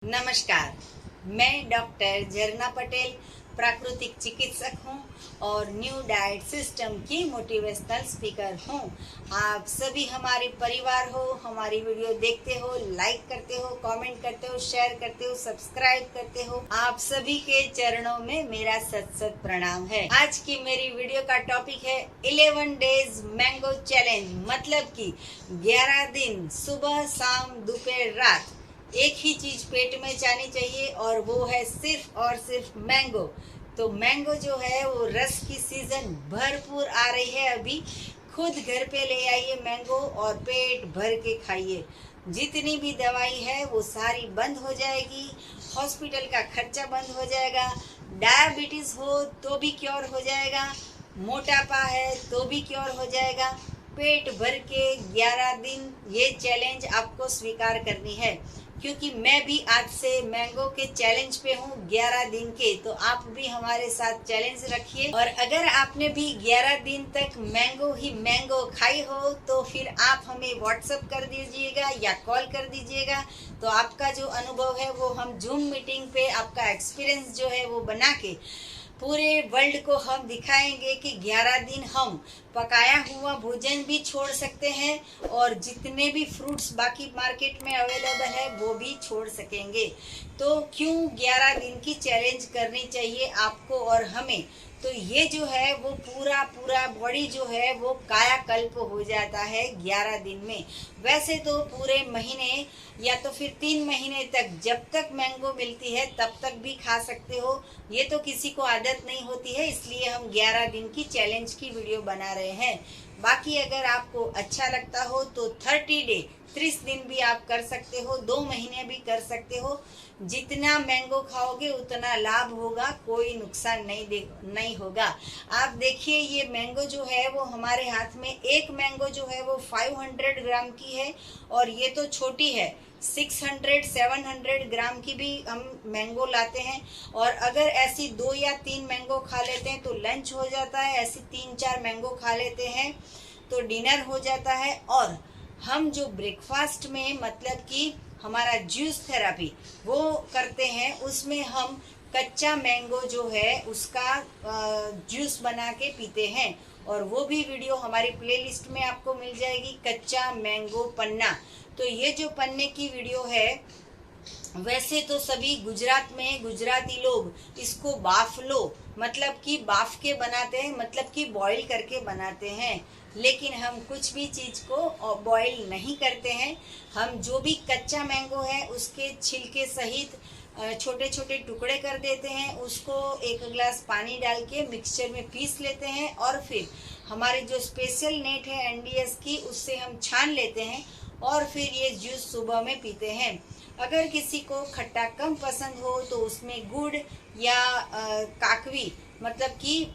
नमस्कार। मैं डॉक्टर झरना पटेल प्राकृतिक चिकित्सक हूं और न्यू डाइट सिस्टम की मोटिवेशनल स्पीकर हूं। आप सभी हमारे परिवार हो, हमारी वीडियो देखते हो, लाइक करते हो, कमेंट करते हो, शेयर करते हो, सब्सक्राइब करते हो। आप सभी के चरणों में मेरा सत सत प्रणाम है। आज की मेरी वीडियो का टॉपिक है 11 डेज मैंगो चैलेंज, मतलब कि 11 दिन सुबह शाम दोपहर रात एक ही चीज पेट में जानी चाहिए और वो है सिर्फ और सिर्फ मैंगो। तो मैंगो जो है वो रस की सीजन भरपूर आ रही है। अभी खुद घर पे ले आइए मैंगो और पेट भर के खाइए। जितनी भी दवाई है वो सारी बंद हो जाएगी, हॉस्पिटल का खर्चा बंद हो जाएगा, डायबिटीज हो तो भी क्योर हो जाएगा, मोटापा है तो भी क्योर हो जाएगा। पेट भर के 11 दिन ये चैलेंज आपको स्वीकार करनी है, क्योंकि मैं भी आज से मैंगो के चैलेंज पे हूँ 11 दिन के। तो आप भी हमारे साथ चैलेंज रखिए और अगर आपने भी 11 दिन तक मैंगो ही मैंगो खाई हो तो फिर आप हमें व्हाट्सएप कर दीजिएगा या कॉल कर दीजिएगा। तो आपका जो अनुभव है वो हम जूम मीटिंग पे आपका एक्सपीरियंस जो है वो बना के पूरे वर्ल्ड को हम दिखाएंगे कि 11 दिन हम पकाया हुआ भोजन भी छोड़ सकते हैं और जितने भी फ्रूट्स बाकी मार्केट में अवेलेबल है वो भी छोड़ सकेंगे। तो क्यों 11 दिन की चैलेंज करनी चाहिए आपको और हमें? तो ये जो है वो पूरा पूरा बॉडी जो है वो कायाकल्प हो जाता है 11 दिन में। वैसे तो पूरे महीने या तो फिर 3 महीने तक जब तक मैंगो मिलती है तब तक भी खा सकते हो। ये तो किसी को आदत नहीं होती है, इसलिए हम 11 दिन की चैलेंज की वीडियो बना रहे हैं। बाकी अगर आपको अच्छा लगता हो तो 30 डे 30 दिन भी आप कर सकते हो, 2 महीने भी कर सकते हो। जितना मैंगो खाओगे उतना लाभ होगा, कोई नुकसान नहीं होगा। आप देखिए ये मैंगो जो है वो हमारे हाथ में, एक मैंगो जो है वो 500 ग्राम की है और ये तो छोटी है। 600-700 ग्राम की भी हम मैंगो लाते हैं और अगर ऐसी 2 या 3 मैंगो खा लेते हैं तो लंच हो जाता है। ऐसी 3-4 मैंगो खा लेते हैं तो डिनर हो जाता है। और हम जो ब्रेकफास्ट में मतलब कि हमारा जूस थेरेपी वो करते हैं, उसमें हम कच्चा मैंगो जो है उसका जूस बना के पीते हैं और वो भी वीडियो हमारी प्लेलिस्ट में आपको मिल जाएगी, कच्चा मैंगो पन्ना। तो ये जो पन्ने की वीडियो है, वैसे तो सभी गुजरात में गुजराती लोग इसको बाफलो मतलब कि बाफ के बनाते हैं, मतलब कि बॉईल करके बनाते हैं। लेकिन हम कुछ भी चीज को बॉईल नहीं करते हैं। हम जो भी कच्चा मैंगो है उसके छिलके सहित छोटे छोटे टुकड़े कर देते हैं, उसको 1 गिलास पानी डाल के मिक्सचर में पीस लेते हैं और फिर हमारे जो स्पेशल नेट है एनडीएस की उससे हम छान लेते हैं और फिर ये जूस सुबह में पीते हैं। अगर किसी को खट्टा कम पसंद हो तो उसमें गुड़ या काकवी मतलब कि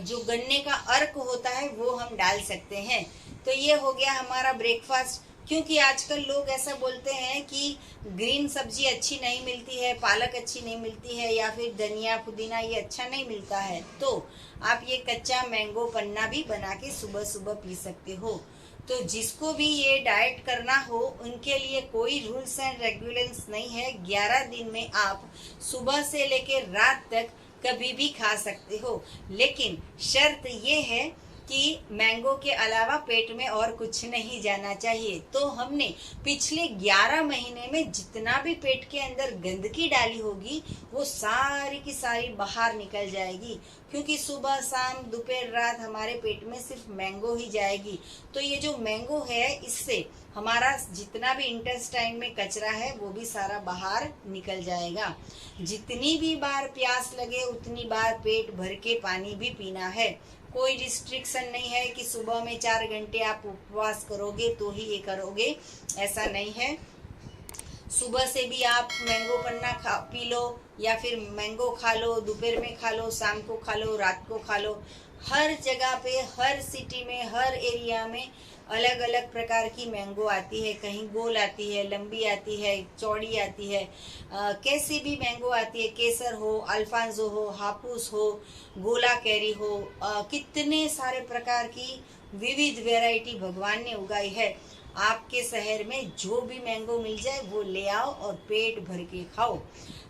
जो गन्ने का अर्क होता है वो हम डाल सकते हैं। तो ये हो गया हमारा ब्रेकफास्ट। क्योंकि आजकल लोग ऐसा बोलते हैं कि ग्रीन सब्जी अच्छी नहीं मिलती है, पालक अच्छी नहीं मिलती है या फिर धनिया पुदीना ये अच्छा नहीं मिलता है, तो आप ये कच्चा मैंगो पन्ना भी बना के सुबह सुबह पी सकते हो। तो जिसको भी ये डाइट करना हो उनके लिए कोई रूल्स एंड रेगुलेशंस नहीं है। 11 दिन में आप सुबह से लेकर रात तक कभी भी खा सकते हो, लेकिन शर्त ये है कि मैंगो के अलावा पेट में और कुछ नहीं जाना चाहिए। तो हमने पिछले 11 महीने में जितना भी पेट के अंदर गंदगी डाली होगी वो सारी की सारी बाहर निकल जाएगी, क्योंकि सुबह शाम दोपहर रात हमारे पेट में सिर्फ मैंगो ही जाएगी। तो ये जो मैंगो है इससे हमारा जितना भी इंटेस्टाइन में कचरा है वो भी सारा बाहर निकल जाएगा। जितनी भी बार प्यास लगे उतनी बार पेट भर के पानी भी पीना है। कोई रिस्ट्रिक्शन नहीं है कि सुबह में 4 घंटे आप उपवास करोगे तो ही ये करोगे, ऐसा नहीं है। सुबह से भी आप मैंगो पन्ना पी लो या फिर मैंगो खा लो, दोपहर में खा लो, शाम को खा लो, रात को खा लो। हर जगह पे, हर सिटी में, हर एरिया में अलग अलग प्रकार की मैंगो आती है। कहीं गोल आती है, लंबी आती है, चौड़ी आती है, कैसी भी मैंगो आती है। केसर हो, अल्फांसो हो, हापुस हो, गोला कैरी हो, कितने सारे प्रकार की विविध वैरायटी भगवान ने उगाई है। आपके शहर में जो भी मैंगो मिल जाए वो ले आओ और पेट भर के खाओ।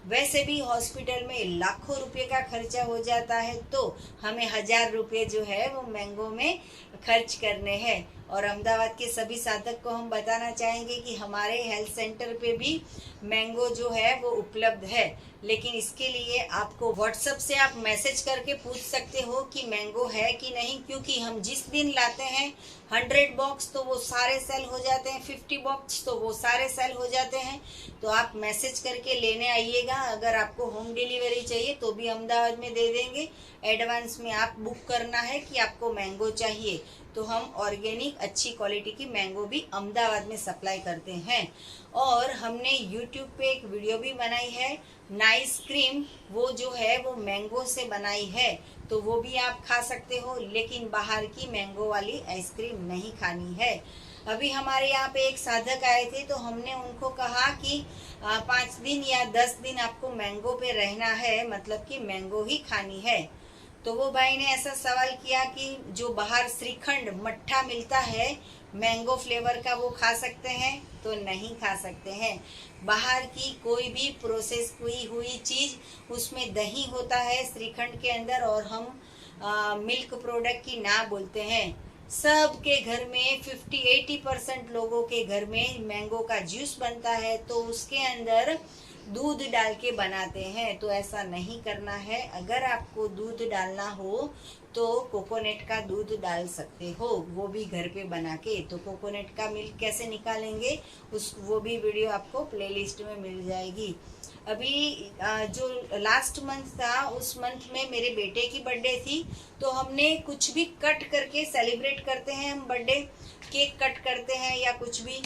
वैसे भी हॉस्पिटल में लाखों रुपए का खर्चा हो जाता है, तो हमें 1000 रुपये जो है वो मैंगो में खर्च करने हैं। और अहमदाबाद के सभी साधक को हम बताना चाहेंगे कि हमारे हेल्थ सेंटर पे भी मैंगो जो है वो उपलब्ध है, लेकिन इसके लिए आपको व्हाट्सएप से आप मैसेज करके पूछ सकते हो कि मैंगो है कि नहीं, क्योंकि हम जिस दिन लाते हैं 100 बॉक्स तो वो सारे सेल हो जाते हैं, 50 बॉक्स तो वो सारे सेल हो जाते हैं। तो आप मैसेज करके लेने आइएगा। अगर आपको होम डिलीवरी चाहिए तो भी अहमदाबाद में दे देंगे। एडवांस में आप बुक करना है कि आपको मैंगो चाहिए, तो हम ऑर्गेनिक अच्छी क्वालिटी की मैंगो भी अहमदाबाद में सप्लाई करते हैं। और हमने यूट्यूब पे एक वीडियो भी बनाई है, नाइस क्रीम, वो जो है वो मैंगो से बनाई है, तो वो भी आप खा सकते हो, लेकिन बाहर की मैंगो वाली आइसक्रीम नहीं खानी है। अभी हमारे यहाँ पे एक साधक आए थे, तो हमने उनको कहा कि 5 दिन या 10 दिन आपको मैंगो पे रहना है, मतलब कि मैंगो ही खानी है। तो वो भाई ने ऐसा सवाल किया कि जो बाहर श्रीखंड मट्ठा मिलता है मैंगो फ्लेवर का, वो खा सकते हैं? तो नहीं खा सकते हैं। बाहर की कोई भी प्रोसेस हुई चीज़, उसमें दही होता है श्रीखंड के अंदर, और हम मिल्क प्रोडक्ट की ना बोलते हैं। सबके घर में 50-80% लोगों के घर में मैंगो का जूस बनता है, तो उसके अंदर दूध डाल के बनाते हैं। तो ऐसा नहीं करना है। अगर आपको दूध डालना हो तो कोकोनट का दूध डाल सकते हो, वो भी घर पे बना के। तो कोकोनट का मिल्क कैसे निकालेंगे, वो भी वीडियो आपको प्लेलिस्ट में मिल जाएगी। अभी जो लास्ट मंथ था, उस मंथ में मेरे बेटे की बर्थडे थी, तो हमने कुछ भी कट करके सेलिब्रेट करते हैं, हम बर्थडे केक कट करते हैं या कुछ भी,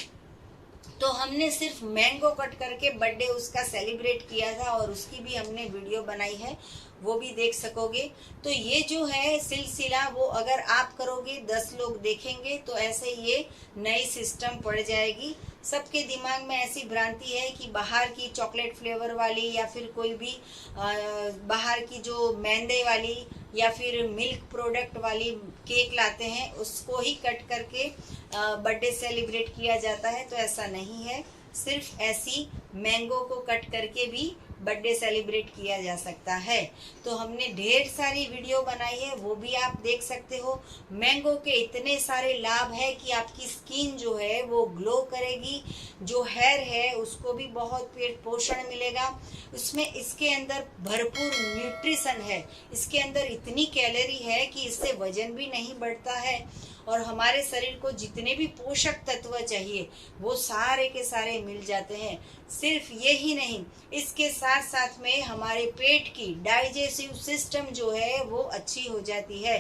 तो हमने सिर्फ मैंगो कट करके बर्थडे उसका सेलिब्रेट किया था, और उसकी भी हमने वीडियो बनाई है, वो भी देख सकोगे। तो ये जो है सिलसिला, वो अगर आप करोगे 10 लोग देखेंगे, तो ऐसे ये नई सिस्टम पड़ जाएगी। सबके दिमाग में ऐसी भ्रांति है कि बाहर की चॉकलेट फ्लेवर वाली या फिर कोई भी बाहर की जो मैदे वाली या फिर मिल्क प्रोडक्ट वाली केक लाते हैं, उसको ही कट करके बर्थडे सेलिब्रेट किया जाता है। तो ऐसा नहीं है, सिर्फ ऐसी मैंगो को कट करके भी बर्थडे सेलिब्रेट किया जा सकता है। तो हमने ढेर सारी वीडियो बनाई है, वो भी आप देख सकते हो। मैंगो के इतने सारे लाभ है कि आपकी स्किन जो है वो ग्लो करेगी, जो हेयर है उसको भी बहुत पेट पोषण मिलेगा। उसमें इसके अंदर भरपूर न्यूट्रिशन है, इसके अंदर इतनी कैलोरी है कि इससे वजन भी नहीं बढ़ता है, और हमारे शरीर को जितने भी पोषक तत्व चाहिए वो सारे के सारे मिल जाते हैं। सिर्फ यही नहीं, इसके साथ साथ में हमारे पेट की डाइजेस्टिव सिस्टम जो है वो अच्छी हो जाती है,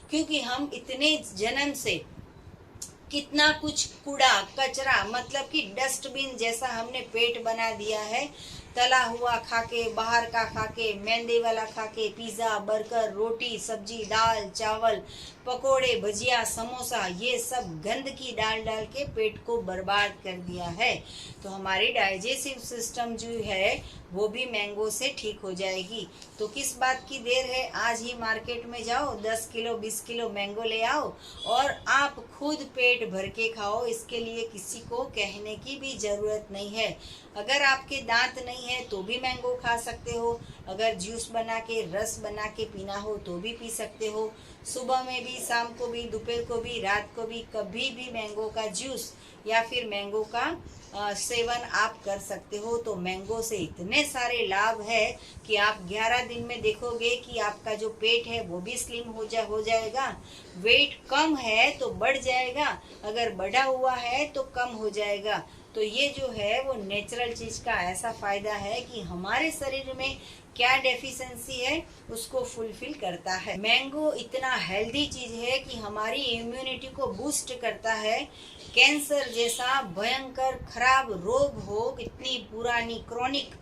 क्योंकि हम इतने जन्म से कितना कुछ कूड़ा कचरा, मतलब कि डस्टबिन जैसा हमने पेट बना दिया है। तला हुआ खाके, बाहर का खाके, मैदे वाला खाके, पिज़्ज़ा, बर्गर, रोटी, सब्जी, दाल, चावल, पकोड़े, भजिया, समोसा, ये सब गंदगी डाल डाल के पेट को बर्बाद कर दिया है। तो हमारी डाइजेस्टिव सिस्टम जो है वो भी मैंगो से ठीक हो जाएगी। तो किस बात की देर है, आज ही मार्केट में जाओ, 10 किलो 20 किलो मैंगो ले आओ और आप खुद पेट भर के खाओ। इसके लिए किसी को कहने की भी ज़रूरत नहीं है। अगर आपके दांत नहीं है तो भी मैंगो खा सकते हो, अगर जूस बना के, रस बना के पीना हो तो भी पी सकते हो। सुबह में भी, शाम को भी, दोपहर को भी, रात को भी, कभी भी मैंगो का जूस या फिर मैंगो का सेवन आप कर सकते हो। तो मैंगो से इतने सारे लाभ है कि आप 11 दिन में देखोगे कि आपका जो पेट है वो भी स्लिम हो जाएगा। वेट कम है तो बढ़ जाएगा, अगर बढ़ा हुआ है तो कम हो जाएगा। तो ये जो है वो नेचुरल चीज़ का ऐसा फ़ायदा है कि हमारे शरीर में क्या डेफिशिएंसी है उसको फुलफिल करता है। मैंगो इतना हेल्दी चीज़ है कि हमारी इम्यूनिटी को बूस्ट करता है। कैंसर जैसा भयंकर खराब रोग हो, इतनी पुरानी क्रॉनिक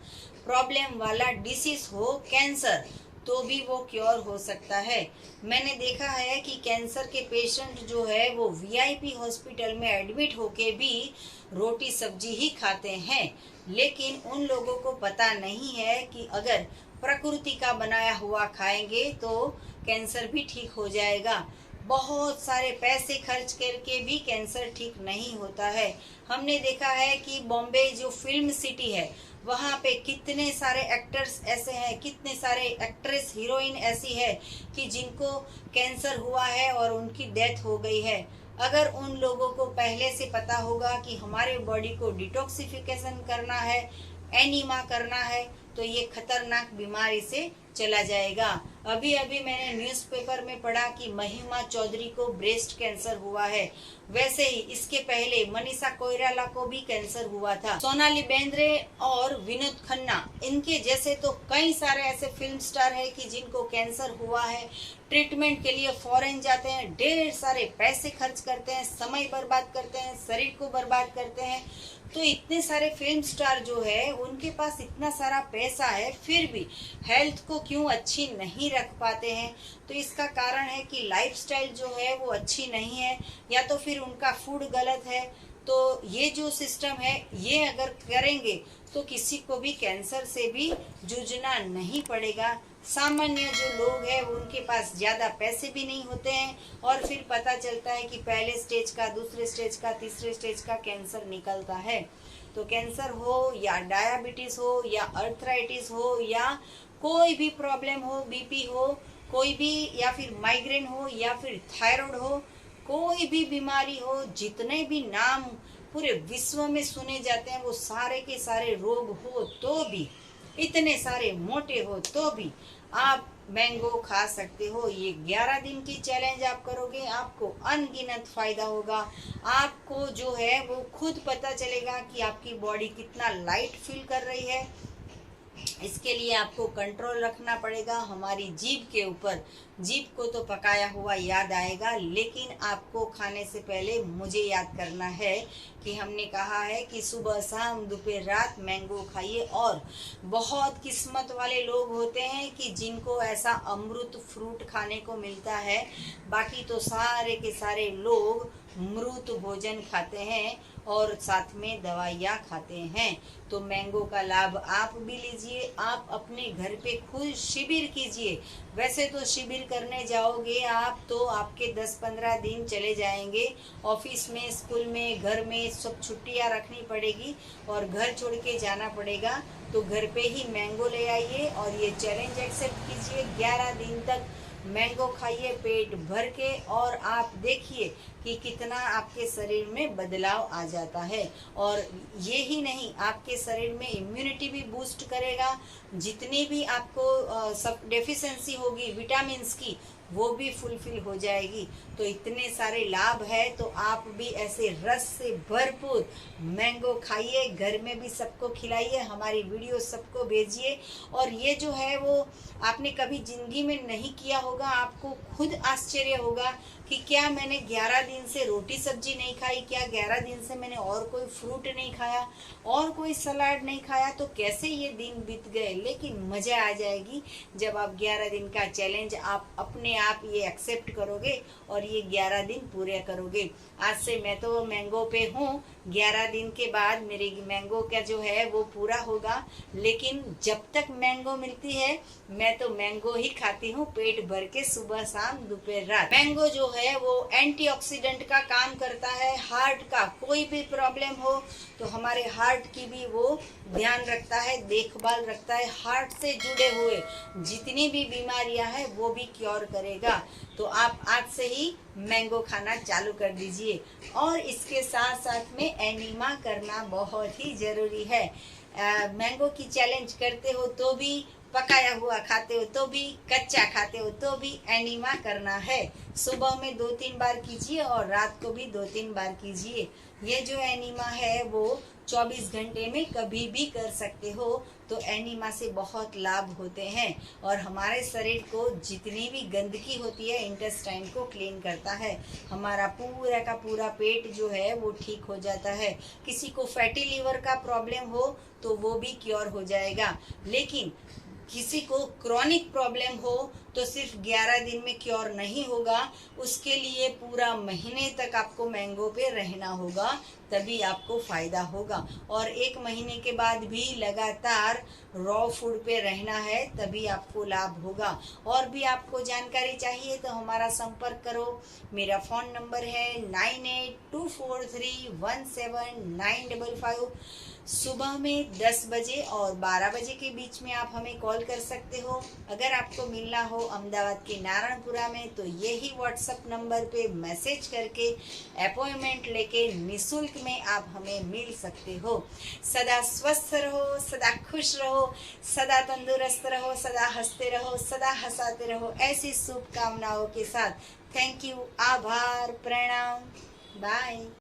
प्रॉब्लम वाला डिसीज हो कैंसर, तो भी वो क्योर हो सकता है। मैंने देखा है कि कैंसर के पेशेंट जो है वो वीआईपी हॉस्पिटल में एडमिट होके भी रोटी सब्जी ही खाते हैं, लेकिन उन लोगों को पता नहीं है कि अगर प्रकृति का बनाया हुआ खाएंगे तो कैंसर भी ठीक हो जाएगा। बहुत सारे पैसे खर्च करके भी कैंसर ठीक नहीं होता है। हमने देखा है कि बॉम्बे जो फिल्म सिटी है, वहाँ पे कितने सारे एक्टर्स ऐसे हैं, कितने सारे एक्ट्रेस हीरोइन ऐसी है कि जिनको कैंसर हुआ है और उनकी डेथ हो गई है। अगर उन लोगों को पहले से पता होगा कि हमारे बॉडी को डिटॉक्सिफिकेशन करना है, एनीमा करना है, तो ये खतरनाक बीमारी से चला जाएगा। अभी अभी मैंने न्यूज़पेपर में पढ़ा कि महिमा चौधरी को ब्रेस्ट कैंसर हुआ है। वैसे ही इसके पहले मनीषा कोइराला को भी कैंसर हुआ था। सोनाली बेंद्रे और विनोद खन्ना, इनके जैसे तो कई सारे ऐसे फिल्म स्टार है कि जिनको कैंसर हुआ है। ट्रीटमेंट के लिए फॉरेन जाते हैं, ढेर सारे पैसे खर्च करते हैं, समय बर्बाद करते हैं, शरीर को बर्बाद करते हैं। तो इतने सारे फिल्म स्टार जो है उनके पास इतना सारा पैसा है, फिर भी हेल्थ को क्यों अच्छी नहीं रख पाते हैं? तो इसका कारण है कि लाइफस्टाइल जो है वो अच्छी नहीं है, या तो फिर उनका फूड गलत है। तो ये जो सिस्टम है, ये अगर करेंगे तो किसी को भी कैंसर से भी जूझना नहीं पड़ेगा। सामान्य जो लोग हैं उनके पास ज़्यादा पैसे भी नहीं होते हैं, और फिर पता चलता है कि पहले स्टेज का, दूसरे स्टेज का, तीसरे स्टेज का कैंसर निकलता है। तो कैंसर हो या डायबिटीज़ हो या अर्थराइटिस हो या कोई भी प्रॉब्लम हो, बीपी हो, कोई भी, या फिर माइग्रेन हो या फिर थायराइड हो, कोई भी बीमारी हो, जितने भी नाम पूरे विश्व में सुने जाते हैं वो सारे के सारे रोग हो तो भी, इतने सारे मोटे हो तो भी आप मैंगो खा सकते हो। ये 11 दिन की चैलेंज आप करोगे, आपको अनगिनत फायदा होगा। आपको जो है वो खुद पता चलेगा कि आपकी बॉडी कितना लाइट फील कर रही है। इसके लिए आपको कंट्रोल रखना पड़ेगा हमारी जीभ के ऊपर। जीभ को तो पकाया हुआ याद आएगा, लेकिन आपको खाने से पहले मुझे याद करना है कि हमने कहा है कि सुबह शाम दोपहर रात मैंगो खाइए। और बहुत किस्मत वाले लोग होते हैं कि जिनको ऐसा अमृत फ्रूट खाने को मिलता है, बाकी तो सारे के सारे लोग मृत भोजन खाते हैं और साथ में दवाइयाँ खाते हैं। तो मैंगो का लाभ आप भी लीजिए, आप अपने घर पे खुद शिविर कीजिए। वैसे तो शिविर करने जाओगे आप तो आपके 10-15 दिन चले जाएंगे, ऑफिस में, स्कूल में, घर में सब छुट्टियां रखनी पड़ेगी और घर छोड़ के जाना पड़ेगा। तो घर पे ही मैंगो ले आइए और ये चैलेंज एक्सेप्ट कीजिए। 11 दिन तक मैंगो खाइए पेट भर के, और आप देखिए कि कितना आपके शरीर में बदलाव आ जाता है। और ये ही नहीं, आपके शरीर में इम्यूनिटी भी बूस्ट करेगा। जितनी भी आपको सब डेफिशिएंसी होगी विटामिन्स की, वो भी फुलफिल हो जाएगी। तो इतने सारे लाभ है, तो आप भी ऐसे रस से भरपूर मैंगो खाइए, घर में भी सबको खिलाइए, हमारी वीडियो सबको भेजिए। और ये जो है वो आपने कभी जिंदगी में नहीं किया होगा, आपको खुद आश्चर्य होगा कि क्या मैंने 11 दिन से रोटी सब्जी नहीं खाई, क्या 11 दिन से मैंने और कोई फ्रूट नहीं खाया और कोई सलाद नहीं खाया, तो कैसे ये दिन बीत गए। लेकिन मज़ा आ जाएगी जब आप 11 दिन का चैलेंज आप अपने आप ये एक्सेप्ट करोगे और ये 11 दिन पूरे करोगे। आज से मैं तो मैंगो पे हूँ, 11 दिन के बाद मेरे मैंगो का जो है वो पूरा होगा। लेकिन जब तक मैंगो मिलती है मैं तो मैंगो ही खाती हूँ पेट भर के, सुबह शाम दोपहर रात। मैंगो जो है वो एंटीऑक्सीडेंट का काम करता है। हार्ट का कोई भी प्रॉब्लम हो तो हमारे हार्ट की भी वो ध्यान रखता है, देखभाल रखता है। हार्ट से जुड़े हुए जितनी भी बीमारियां हैं वो भी क्योर करेगा। तो आप आज से ही मैंगो खाना चालू कर दीजिए। और इसके साथ साथ में एनीमा करना बहुत ही ज़रूरी है। मैंगो की चैलेंज करते हो तो भी, पकाया हुआ खाते हो तो भी, कच्चा खाते हो तो भी एनीमा करना है। सुबह में 2-3 बार कीजिए और रात को भी 2-3 बार कीजिए। ये जो एनीमा है वो 24 घंटे में कभी भी कर सकते हो। तो एनीमा से बहुत लाभ होते हैं और हमारे शरीर को जितनी भी गंदगी होती है इंटेस्टाइन को क्लीन करता है। हमारा पूरा का पूरा पेट जो है वो ठीक हो जाता है। किसी को फैटी लीवर का प्रॉब्लम हो तो वो भी क्योर हो जाएगा। लेकिन किसी को क्रॉनिक प्रॉब्लम हो तो सिर्फ 11 दिन में क्योर नहीं होगा, उसके लिए पूरा महीने तक आपको मैंगो पे रहना होगा, तभी आपको फ़ायदा होगा। और 1 महीने के बाद भी लगातार रॉ फूड पे रहना है, तभी आपको लाभ होगा। और भी आपको जानकारी चाहिए तो हमारा संपर्क करो। मेरा फ़ोन नंबर है 9824317955। सुबह में 10 बजे और 12 बजे के बीच में आप हमें कॉल कर सकते हो। अगर आपको मिलना हो अहमदाबाद के नारायणपुरा में तो यही व्हाट्सएप नंबर पे मैसेज करके अपॉइंटमेंट लेके निःशुल्क में आप हमें मिल सकते हो। सदा स्वस्थ रहो, सदा खुश रहो, सदा तंदुरुस्त रहो, सदा हंसते रहो, सदा हंसाते रहो, ऐसी शुभकामनाओं के साथ थैंक यू, आभार, प्रणाम, बाय।